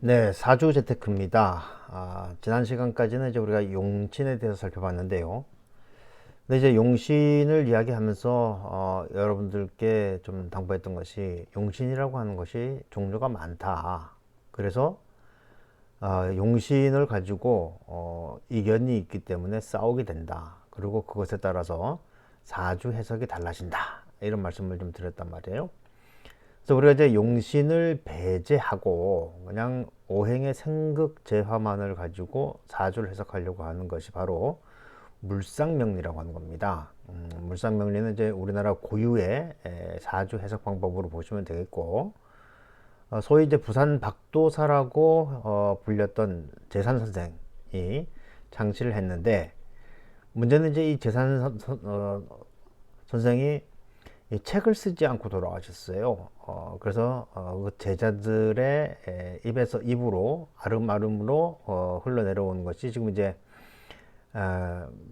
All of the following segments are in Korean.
네, 사주 재테크입니다. 지난 시간까지는 이제 우리가 용신에 대해서 살펴봤는데요. 근데 이제 용신을 이야기하면서 여러분들께 좀 당부했던 것이 용신이라고 하는 것이 종류가 많다. 그래서 용신을 가지고 이견이 있기 때문에 싸우게 된다. 그리고 그것에 따라서 사주 해석이 달라진다. 이런 말씀을 좀 드렸단 말이에요. 그래서 우리가 이제 용신을 배제하고 그냥 오행의 생극재화만을 가지고 사주를 해석하려고 하는 것이 바로 물상명리라고 하는 겁니다. 물상명리는 이제 우리나라 고유의 사주 해석 방법으로 보시면 되겠고, 소위 이제 부산 박도사라고 불렸던 재산 선생이 창시를 했는데, 문제는 이제 이 선생이 이 책을 쓰지 않고 돌아가셨어요. 그래서 그 제자들의 입에서 입으로 아름아름으로 흘러내려오는 것이 지금 이제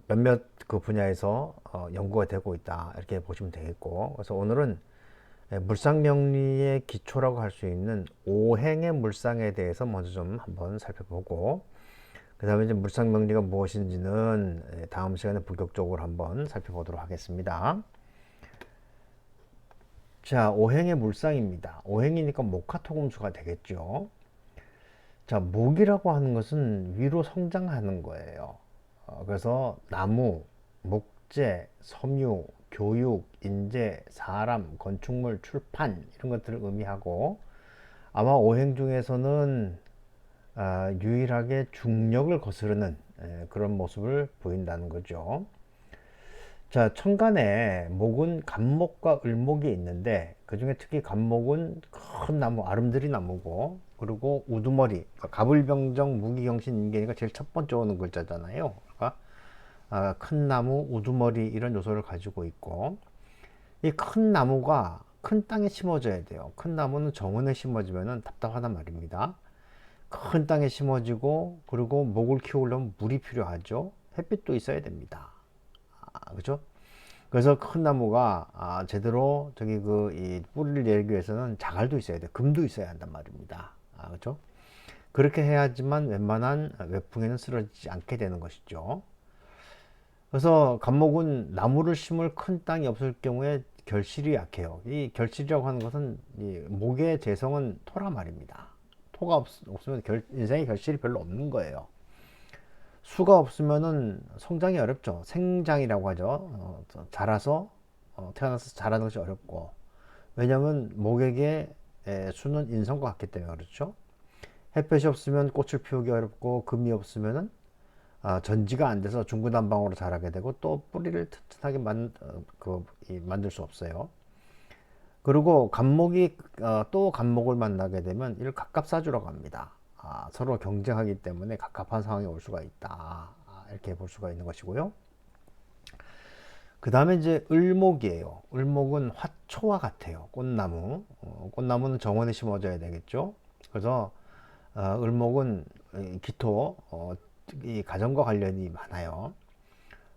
몇몇 그 분야에서 연구가 되고 있다, 이렇게 보시면 되겠고, 그래서 오늘은 물상명리의 기초라고 할 수 있는 오행의 물상에 대해서 먼저 좀 한번 살펴보고, 그 다음에 이제 물상명리가 무엇인지는 다음 시간에 본격적으로 한번 살펴보도록 하겠습니다. 자, 오행의 물상입니다. 오행이니까 목화토금수가 되겠죠. 자, 목이라고 하는 것은 위로 성장하는 거예요. 그래서 나무, 목재, 섬유, 교육, 인재, 사람, 건축물, 출판 이런 것들을 의미하고, 아마 오행 중에서는 유일하게 중력을 거스르는 그런 모습을 보인다는 거죠. 자, 천간에 목은 간목과 을목이 있는데, 그 중에 특히 간목은 큰 나무, 아름드리 나무고, 그리고 우두머리, 그러니까 갑을병정 무기경신 인계니까 제일 첫 번째 오는 글자잖아요. 그러니까 큰 나무, 우두머리 이런 요소를 가지고 있고, 이 큰 나무가 큰 땅에 심어져야 돼요. 큰 나무는 정원에 심어지면 답답하단 말입니다. 큰 땅에 심어지고, 그리고 목을 키우려면 물이 필요하죠. 햇빛도 있어야 됩니다. 그죠? 그래서 큰 나무가 제대로 저기 그 이 뿌리를 내리기 위해서는 자갈도 있어야 돼. 금도 있어야 한단 말입니다. 그렇죠? 그렇게 해야지만 웬만한 외풍에는 쓰러지지 않게 되는 것이죠. 그래서 갑목은 나무를 심을 큰 땅이 없을 경우에 결실이 약해요. 이 결실이라고 하는 것은 이 목의 재성은 토란 말입니다. 토가 없으면 인생의 결실이 별로 없는 거예요. 수가 없으면은 성장이 어렵죠. 생장이라고 하죠. 자라서 태어나서 자라는 것이 어렵고, 왜냐하면 목에게 수는 인성과 같기 때문에 그렇죠. 햇볕이 없으면 꽃을 피우기 어렵고, 금이 없으면은 전지가 안 돼서 중구난방으로 자라게 되고, 또 뿌리를 튼튼하게 만들 수 없어요. 그리고 간목이 또 간목을 만나게 되면 이를 갑갑사주라고 합니다. 서로 경쟁하기 때문에 갑갑한 상황이 올 수가 있다. 이렇게 볼 수가 있는 것이고요. 그 다음에 이제 을목이에요. 을목은 화초와 같아요. 꽃나무. 꽃나무는 정원에 심어져야 되겠죠. 그래서 을목은 기토, 이 가정과 관련이 많아요.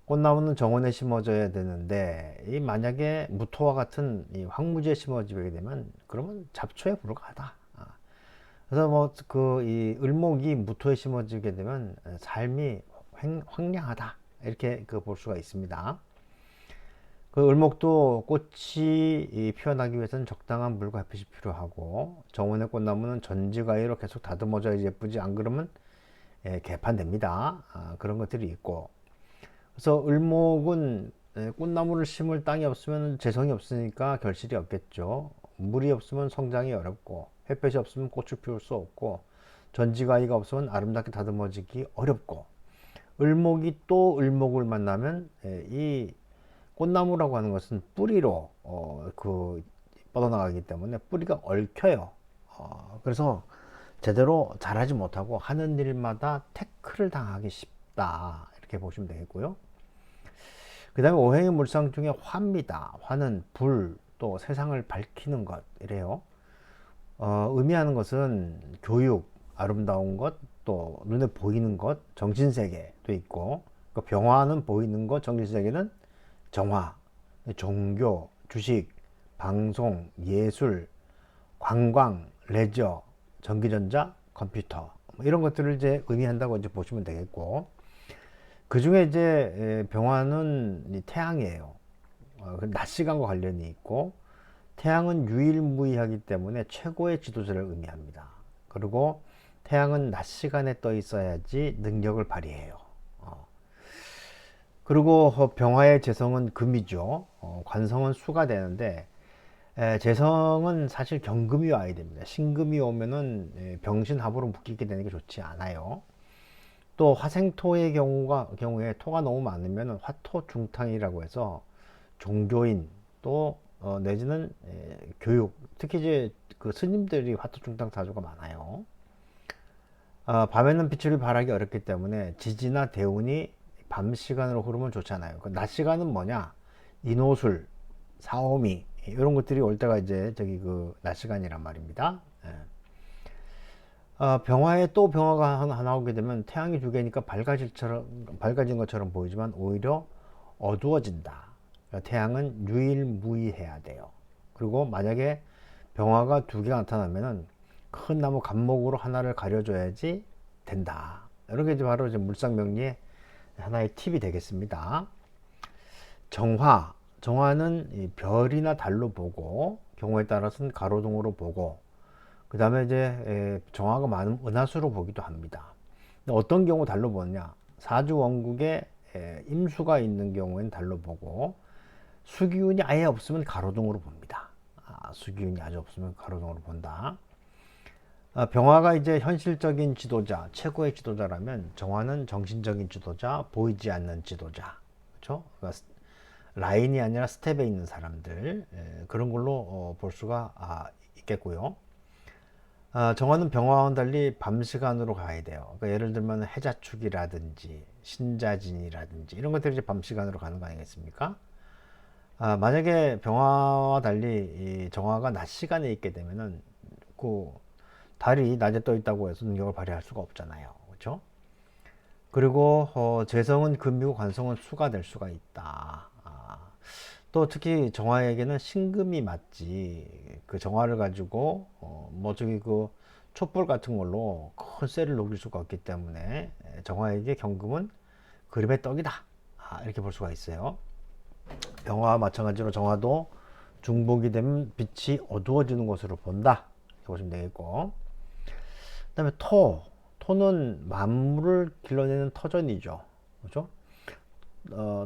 꽃나무는 정원에 심어져야 되는데, 이 만약에 무토와 같은 이 황무지에 심어지게 되면 그러면 잡초에 불과하다. 그래서 뭐 그 이 을목이 무토에 심어지게 되면 삶이 황량하다, 이렇게 그 볼 수가 있습니다. 그 을목도 꽃이 피어나기 위해서는 적당한 물과 햇빛이 필요하고, 정원의 꽃나무는 전지가위로 계속 다듬어져야 예쁘지, 안 그러면 개판됩니다. 그런 것들이 있고, 그래서 을목은 꽃나무를 심을 땅이 없으면 재성이 없으니까 결실이 없겠죠. 물이 없으면 성장이 어렵고, 햇볕이 없으면 꽃을 피울 수 없고, 전지가위가 없으면 아름답게 다듬어지기 어렵고, 을목이 또 을목을 만나면 이 꽃나무라고 하는 것은 뿌리로 뻗어나가기 때문에 뿌리가 얽혀요. 그래서 제대로 잘하지 못하고 하는 일마다 태클을 당하기 쉽다, 이렇게 보시면 되겠고요. 그 다음에 오행의 물상 중에 화입니다. 화는 불, 또 세상을 밝히는 것, 이래요. 의미하는 것은 교육, 아름다운 것, 또 눈에 보이는 것, 정신세계도 있고, 그 병화는 보이는 것, 정신세계는 정화, 종교, 주식, 방송, 예술, 관광, 레저, 전기전자, 컴퓨터 뭐 이런 것들을 이제 의미한다고 이제 보시면 되겠고, 그 중에 이제 병화는 이 태양이에요. 낮 시간과 관련이 있고, 태양은 유일무이하기 때문에 최고의 지도자를 의미합니다. 그리고 태양은 낮 시간에 떠 있어야지 능력을 발휘해요. 그리고 병화의 재성은 금이죠. 관성은 수가 되는데, 재성은 사실 경금이 와야 됩니다. 신금이 오면은 병신합으로 묶이게 되는 게 좋지 않아요. 또 화생토의 경우에 토가 너무 많으면 화토중탕이라고 해서 종교인 또 내지는 교육, 특히 이제 그 스님들이 화토중탕 사주가 많아요. 밤에는 빛을 발하기 어렵기 때문에 지지나 대운이 밤 시간으로 흐르면 좋잖아요. 낮 시간은 뭐냐? 인호술, 사오미 이런 것들이 올 때가 이제 저기 그 낮 시간이란 말입니다. 병화에 또 병화가 하나 오게 되면 태양이 두 개니까 밝아진 것처럼 보이지만 오히려 어두워진다. 그러니까 태양은 유일무이해야 돼요. 그리고 만약에 병화가 두 개가 나타나면은 큰 나무 갑목으로 하나를 가려줘야지 된다. 이런 게 이제 바로 이제 물상명리의 하나의 팁이 되겠습니다. 정화는 이 별이나 달로 보고, 경우에 따라서는 가로등으로 보고, 그 다음에 이제 정화가 많은 은하수로 보기도 합니다. 어떤 경우 달로 보느냐? 사주 원국에 임수가 있는 경우에는 달로 보고, 수기운이 아예 없으면 가로등으로 봅니다. 수기운이 아주 없으면 가로등으로 본다. 병화가 이제 현실적인 지도자, 최고의 지도자라면 정화는 정신적인 지도자, 보이지 않는 지도자, 그렇죠? 그러니까 라인이 아니라 스텝에 있는 사람들, 그런 걸로 볼 수가 있겠고요. 정화는 병화와는 달리 밤 시간으로 가야 돼요. 그러니까 예를 들면 해자축이라든지 신자진이라든지 이런 것들이 이제 밤 시간으로 가는 거 아니겠습니까? 만약에 병화와 달리 이 정화가 낮 시간에 있게 되면은 그 달이 낮에 떠 있다고 해서 능력을 발휘할 수가 없잖아요. 그렇죠? 그리고 재성은 금이고 관성은 수가 될 수가 있다. 또 특히 정화에게는 신금이 맞지, 그 정화를 가지고 뭐 저기 그 촛불 같은 걸로 큰 쇠를 녹일 수가 없기 때문에 정화에게 경금은 그림의 떡이다, 이렇게 볼 수가 있어요. 병화와 마찬가지로 정화도 중복이 되면 빛이 어두워지는 것으로 본다, 이렇게 보시면 되겠고, 그 다음에 토는 만물을 길러내는 터전이죠. 그렇죠?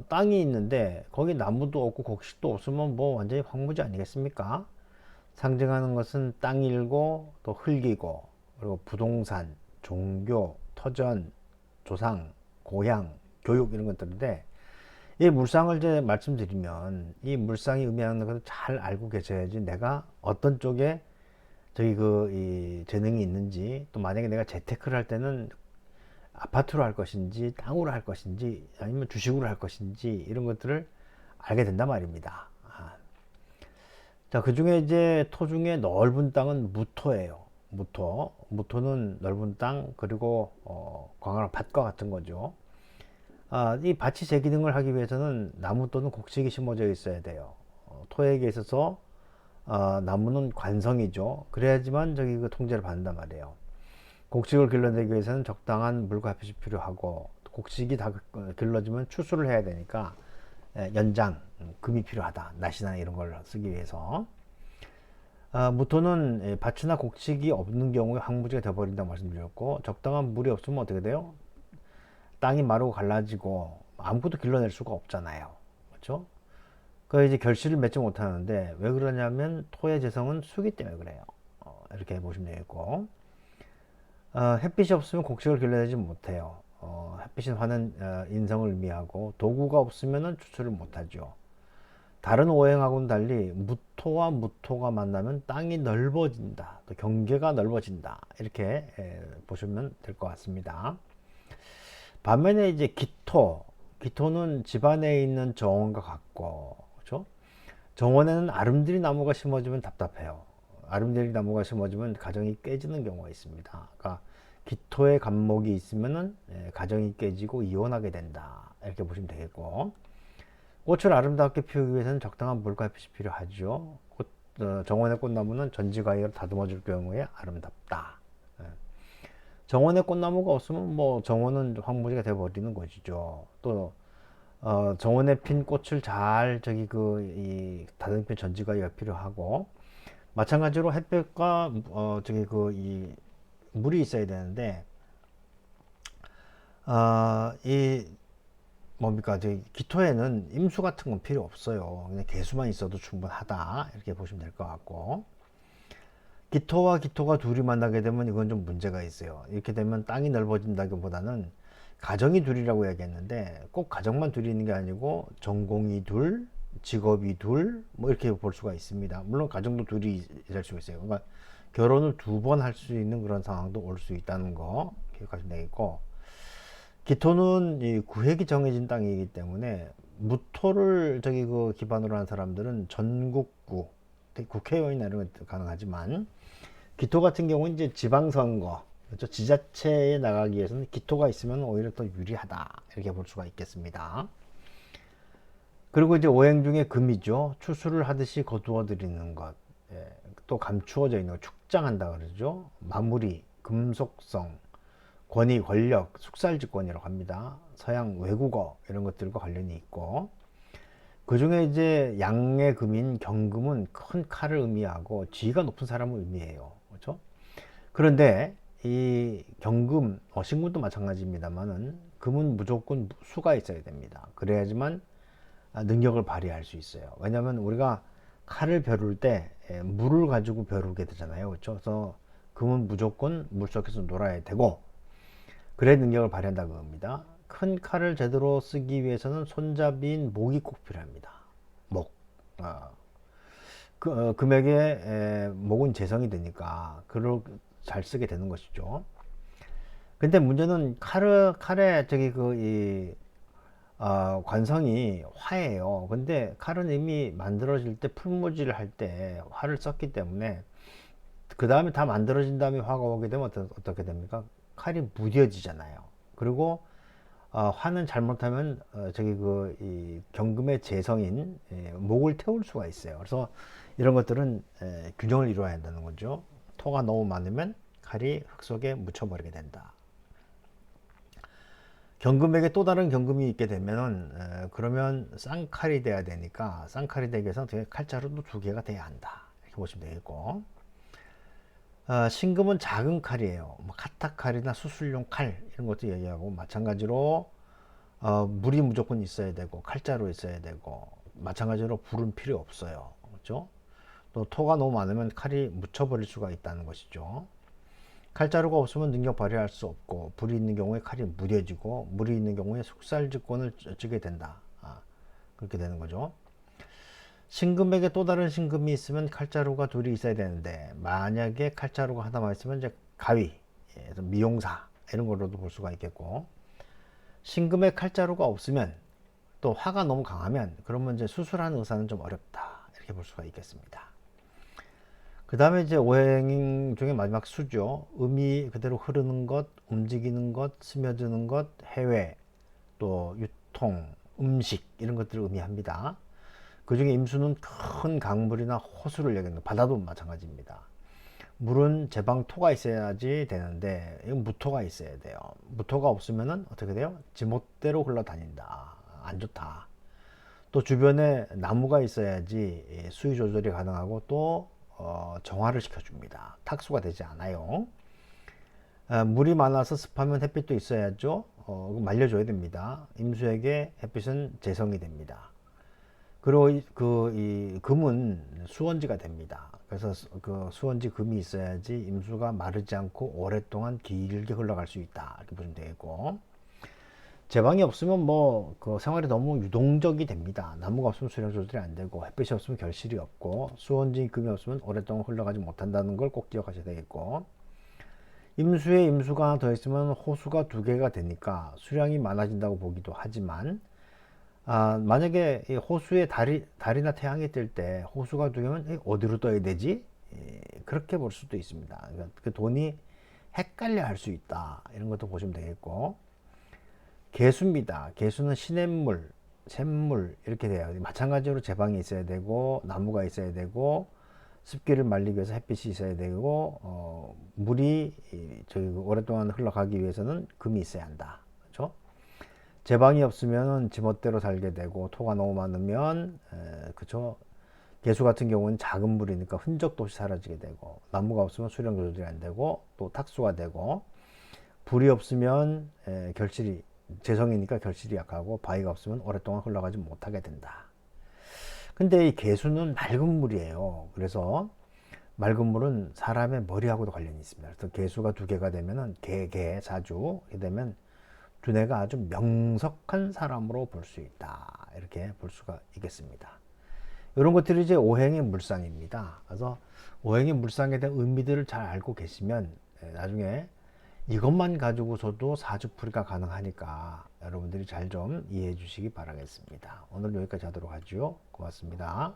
땅이 있는데 거기 나무도 없고 곡식도 없으면 뭐 완전히 황무지 아니겠습니까? 상징하는 것은 땅일고 또 흙이고, 그리고 부동산, 종교, 터전, 조상, 고향, 교육 이런 것들인데, 이 물상을 이제 말씀드리면 이 물상이 의미하는 것을 잘 알고 계셔야지 내가 어떤 쪽에 저기 이 재능이 있는지, 또 만약에 내가 재테크를 할 때는 아파트로 할 것인지 땅으로 할 것인지 아니면 주식으로 할 것인지 이런 것들을 알게 된단 말입니다. 자, 그 중에 이제 토 중에 넓은 땅은 무토예요. 무토는 넓은 땅, 그리고 광활한 밭과 같은 거죠. 이 밭이 제 기능을 하기 위해서는 나무 또는 곡식이 심어져 있어야 돼요. 토에게 있어서 나무는 관성이죠. 그래야지만 저기 그 통제를 받는단 말이에요. 곡식을 길러내기 위해서는 적당한 물과 햇빛이 필요하고, 곡식이 다 길러지면 추수를 해야 되니까 연장, 금이 필요하다. 낫이나 이런 걸 쓰기 위해서. 무토는 밭이나 곡식이 없는 경우에 황무지가 되어버린다고 말씀드렸고, 적당한 물이 없으면 어떻게 돼요? 땅이 마르고 갈라지고 아무것도 길러낼 수가 없잖아요. 그렇죠? 그 이제 결실을 맺지 못하는데, 왜 그러냐면 토의 재성은 수기 때문에 그래요. 이렇게 보시면 되겠고, 햇빛이 없으면 곡식을 길러내지 못해요. 햇빛은 화는 인성을 의미하고, 도구가 없으면 추출을 못하죠. 다른 오행하고는 달리 무토와 무토가 만나면 땅이 넓어진다, 또 경계가 넓어진다, 이렇게 보시면 될 것 같습니다. 반면에 이제 기토는 집안에 있는 정원과 같고, 그렇죠? 정원에는 아름드리 나무가 심어지면 답답해요. 아름드리 나무가 심어지면 가정이 깨지는 경우가 있습니다. 그러니까 기토의 간목이 있으면은 가정이 깨지고 이혼하게 된다, 이렇게 보시면 되겠고, 꽃을 아름답게 피우기 위해서는 적당한 물과 햇빛이 필요하죠. 정원의 꽃나무는 전지가위로 다듬어 줄 경우에 아름답다. 정원에 꽃나무가 없으면 뭐 정원은 황무지가 돼버리는 것이죠. 또 정원에 핀 꽃을 잘 저기 그 이 다듬게 전지가 필요하고, 마찬가지로 햇볕과 저기 그 이 물이 있어야 되는데, 이 뭡니까, 저기 기토에는 임수 같은 건 필요 없어요. 그냥 개수만 있어도 충분하다, 이렇게 보시면 될 것 같고, 기토와 기토가 둘이 만나게 되면 이건 좀 문제가 있어요. 이렇게 되면 땅이 넓어진다기보다는 가정이 둘이라고 얘기했는데, 꼭 가정만 둘이 있는 게 아니고 전공이 둘, 직업이 둘, 뭐 이렇게 볼 수가 있습니다. 물론 가정도 둘이 될 수 있어요. 그러니까 결혼을 두 번 할 수 있는 그런 상황도 올 수 있다는 거 기억하시면 되겠고, 기토는 이 구획이 정해진 땅이기 때문에 무토를 저기 그 기반으로 한 사람들은 전국구, 국회의원이나 이런 것 가능하지만, 기토 같은 경우는 이제 지방선거, 그렇죠? 지자체에 나가기 위해서는 기토가 있으면 오히려 더 유리하다, 이렇게 볼 수가 있겠습니다. 그리고 이제 오행 중에 금이죠. 추수를 하듯이 거두어 드리는 것, 예, 또 감추어져 있는 것, 축장한다 그러죠. 마무리, 금속성, 권위, 권력, 숙살지권이라고 합니다. 서양 외국어 이런 것들과 관련이 있고, 그 중에 이제 양의 금인 경금은 큰 칼을 의미하고 지위가 높은 사람을 의미해요. 그렇죠? 그런데 이 경금, 신금도 마찬가지입니다만은 금은 무조건 수가 있어야 됩니다. 그래야지만 능력을 발휘할 수 있어요. 왜냐하면 우리가 칼을 벼를 때 물을 가지고 벼르게 되잖아요. 그렇죠? 그래서 금은 무조건 물속에서 놀아야 되고, 그래 능력을 발휘한다고 합니다. 큰 칼을 제대로 쓰기 위해서는 손잡이인 목이 꼭 필요합니다. 목. 금액의 목은 재성이 되니까 그걸 잘 쓰게 되는 것이죠. 근데 문제는 칼의 저기 관성이 화예요. 근데 칼은 이미 만들어질 때 풀무질을 할 때 화를 썼기 때문에, 그 다음에 다 만들어진 다음에 화가 오게 되면 어떻게 됩니까? 칼이 무뎌지잖아요. 그리고 화는 잘못하면 저기 이 경금의 재성인 목을 태울 수가 있어요. 그래서 이런 것들은 균형을 이루어야 한다는 거죠. 토가 너무 많으면 칼이 흙 속에 묻혀버리게 된다. 경금에게 또 다른 경금이 있게 되면은 그러면 쌍칼이 돼야 되니까, 쌍칼이 되기 위해서 칼자루도 두 개가 돼야 한다, 이렇게 보시면 되겠고, 신금은 작은 칼이에요. 뭐 카타칼이나 수술용 칼 이런 것도 얘기하고, 마찬가지로 물이 무조건 있어야 되고 칼자루 있어야 되고, 마찬가지로 불은 필요 없어요. 그렇죠? 또 토가 너무 많으면 칼이 묻혀버릴 수가 있다는 것이죠. 칼자루가 없으면 능력 발휘할 수 없고, 불이 있는 경우에 칼이 무뎌지고, 물이 있는 경우에 속살직권을 쥐게 된다. 그렇게 되는 거죠. 신금에게 또 다른 신금이 있으면 칼자루가 둘이 있어야 되는데, 만약에 칼자루가 하나만 있으면 이제 가위, 미용사 이런 걸로도 볼 수가 있겠고, 신금에 칼자루가 없으면 또 화가 너무 강하면, 그러면 이제 수술하는 의사는 좀 어렵다, 이렇게 볼 수가 있겠습니다. 그 다음에 이제 오행 중에 마지막 수죠. 음이 그대로 흐르는 것, 움직이는 것, 스며드는 것, 해외, 또 유통, 음식 이런 것들을 의미합니다. 그 중에 임수는 큰 강물이나 호수를 얘기하는, 바다도 마찬가지입니다. 물은 제방토가 있어야지 되는데, 이건 무토가 있어야 돼요. 무토가 없으면은 어떻게 돼요? 지멋대로 흘러다닌다. 안 좋다. 또 주변에 나무가 있어야지 수위 조절이 가능하고, 또 정화를 시켜줍니다. 탁수가 되지 않아요. 물이 많아서 습하면 햇빛도 있어야죠. 말려줘야 됩니다. 임수에게 햇빛은 재성이 됩니다. 그리고 이 금은 수원지가 됩니다. 그래서 그 수원지 금이 있어야지 임수가 마르지 않고 오랫동안 길게 흘러갈 수 있다, 이렇게 보시면 되겠고, 제방이 없으면 뭐 그 생활이 너무 유동적이 됩니다. 나무가 없으면 수량 조절이 안 되고, 햇빛이 없으면 결실이 없고, 수원지 금이 없으면 오랫동안 흘러가지 못한다는 걸 꼭 기억하셔야 되겠고, 임수에 임수가 하나 더 있으면 호수가 두 개가 되니까 수량이 많아진다고 보기도 하지만, 만약에 이 호수에 달이나 태양이 뜰 때 호수가 두 개면 어디로 떠야 되지? 그렇게 볼 수도 있습니다. 그러니까 그 돈이 헷갈려 할 수 있다, 이런 것도 보시면 되겠고, 개수입니다. 개수는 시냇물, 샘물 이렇게 돼요. 마찬가지로 제방이 있어야 되고, 나무가 있어야 되고, 습기를 말리기 위해서 햇빛이 있어야 되고, 물이 저기 오랫동안 흘러가기 위해서는 금이 있어야 한다. 그렇죠? 제방이 없으면 지멋대로 살게 되고, 토가 너무 많으면 그쵸? 개수 같은 경우는 작은 물이니까 흔적도 없이 사라지게 되고, 나무가 없으면 수령 조절이 안 되고, 또 탁수가 되고, 불이 없으면 결실이, 재성이니까 결실이 약하고, 바위가 없으면 오랫동안 흘러가지 못하게 된다. 근데 이 개수는 맑은 물이에요. 그래서 맑은 물은 사람의 머리하고도 관련이 있습니다. 그래서 개수가 두 개가 되면은 사주 이렇게 되면 두뇌가 아주 명석한 사람으로 볼 수 있다. 이렇게 볼 수가 있겠습니다. 이런 것들이 이제 오행의 물상입니다. 그래서 오행의 물상에 대한 의미들을 잘 알고 계시면 나중에 이것만 가지고서도 사주풀이가 가능하니까 여러분들이 잘 좀 이해해 주시기 바라겠습니다. 오늘 여기까지 하도록 하죠. 고맙습니다.